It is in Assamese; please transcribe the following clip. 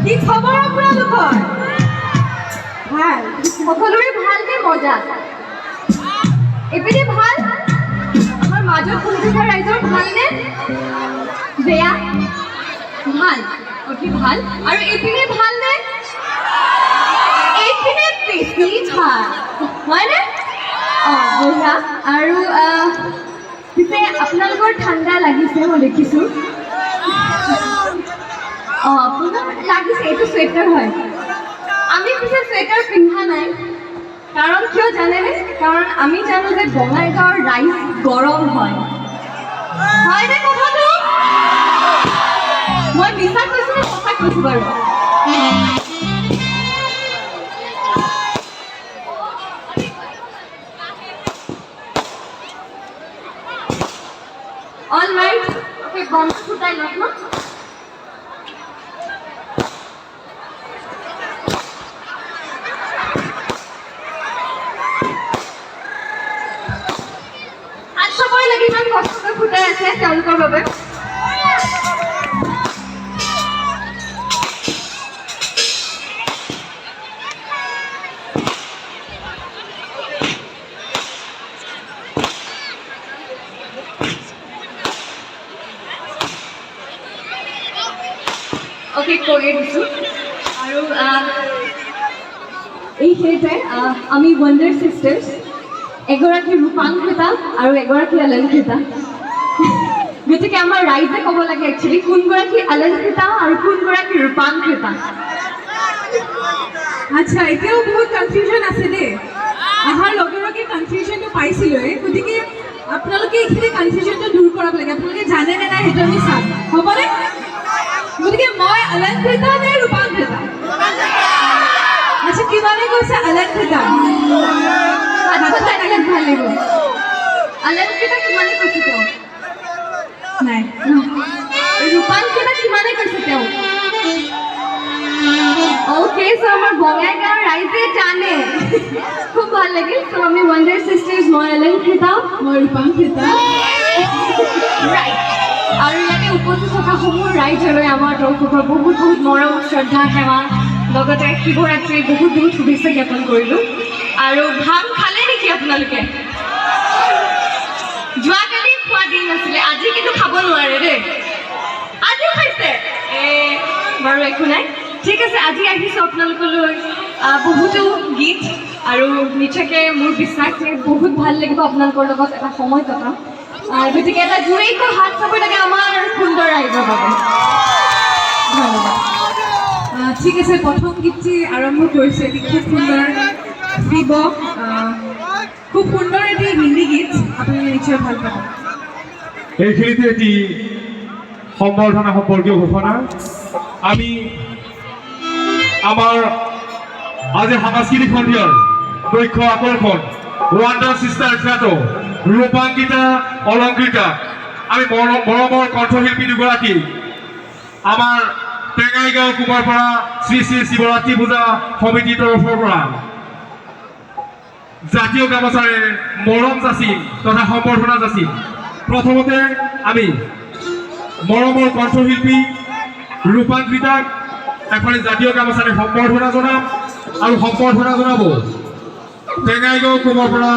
কি খবৰ আপোনালোকৰ? ভাল। সকলোৰে ভালনে মজা? এপিনে ভাল? আমাৰ মাজত শুনি থকা ৰাইজৰ ভালনে? বেয়া? ভাল। অতি ভাল। আৰু এপিনে ভালনে? এইপিনে বেছি ভাল। হয়নে? বঢ়িয়া। আৰু পিছে আপোনালোকৰ ঠাণ্ডা লাগিছে মই দেখিছোঁ। আপোনাৰ লাগিছে, এইটো চুৱেটাৰ হয়। আমি পিছে চুৱেটাৰ পিন্ধা নাই। কাৰণ কিয় জানেনে? কাৰণ আমি জানো যে বঙাইগাঁৱৰ ৰাইজ গৰম হয়। হয়নে কথাটো? মই মিছা কৈছোঁ নে সঁচা কৈছোঁ বাৰু? All right. অ'কে, বন্ধ ফুটাই লওক ন? চবৰে লাগি ইমান কষ্টকৈ ফুটাই আছে তেওঁলোকৰ বাবে। অ'কে, কৈয়ে দিছোঁ। আৰু এইখিনিতে আমি ৱণ্ডাৰ চিষ্টাৰ্ছ, এগৰাকী ৰূপাংকিতা আৰু এগৰাকী অলংকৃতা। গতিকে আমাৰ ৰাইজে ক'ব লাগে একচুৱেলি কোনগৰাকী অলংকৃতা আৰু কোনগৰাকী ৰূপাংকিতা। আচ্ছা, এতিয়াও বহুত কনফিউজন আছে দেই। অহাৰ লগে লগে কনফিউজনটো পাইছিলোঁৱে, গতিকে আপোনালোকে এইখিনি কনফিউজনটো দূৰ কৰাব লাগে। আপোনালোকে জানে নে নাই সেইটো আমি চাম, হ'বনে? গতিকে মই অলংকৃতা নে ৰূপাংকিতা? আচ্ছা, কিমানে কৈছে অলংকৃতা? ভাল লাগিব। অলংকৃতা কিমানে কৈছে তেওঁ? নাই। ৰূপাংকিতা কিমানে কৈছে তেওঁ? অ'কে, চ' আমাৰ বঙাইগাঁৱৰ ৰাইজে জানে। খুব ভাল লাগিল। চ' আমি ৱণ্ডাৰ চিষ্টাৰ্ছ, মই অলংকৃতা, মই ৰূপাংকিতা। ৰাইট। আৰু ইয়াতে উপস্থিত থকা সমূহ ৰাইজলৈ আমাৰ তৰফৰ পৰা বহুত বহুত মৰম, শ্ৰদ্ধা, সেৱা, লগতে শিৱৰাত্ৰিৰ বহুত বহুত শুভেচ্ছা জ্ঞাপন কৰিলোঁ। আৰু ভাং খালে নেকি আপোনালোকে? যোৱাকালি খোৱা দিন আছিলে, আজি কিন্তু খাব নোৱাৰে দেই। আজিও খাইছে? বাৰু একো নাই, ঠিক আছে। আজি আহিছোঁ আপোনালোকলৈ বহুতো গীত, আৰু নিশ্চয়কৈ মোৰ বিশ্বাস যে বহুত ভাল লাগিব আপোনালোকৰ লগত এটা সময় কটাম। গতিকে এটা জোৰেকৈ হাত চাপৰি লাগে আমাৰ সুন্দৰ ৰাইজৰ বাবে। ধন্যবাদ। ঠিক আছে, প্ৰথম গীতটি আৰম্ভ কৰিছোঁ। এটি খুব সুন্দৰ শিৱ, খুব সুন্দৰ এটি হিন্দী গীত, আপোনালোকে নিশ্চয় ভাল পাব। এইখিনিতে এটি সম্বৰ্ধনা সম্পৰ্কীয় ঘোষণা। আমি আমাৰ আজি সাংস্কৃতিক সন্ধিয়াৰ মুখ্য আকৰ্ষণ ৱাণ্ডাৰ চিষ্টাৰ খ্যাত ৰূপাংকিতা, অলংকৃতা, আমি মৰমৰ কণ্ঠশিল্পী দুগৰাকী আমাৰ টেঙাইগাঁও কুমাৰপাৰা শ্ৰী শ্ৰী শিৱৰাত্ৰি পূজা সমিতিৰ তৰফৰ পৰা জাতীয় গামোচাৰে মৰম যাচি তথা সম্বৰ্ধনা যাচি প্ৰথমতে আমি মৰমৰ কণ্ঠশিল্পী ৰূপাংকিতাক এফালে জাতীয় গামোচাৰে সম্বৰ্ধনা জনাম, আৰু সম্বৰ্ধনা জনাব টেঙাইগাঁও কুমাৰপাৰা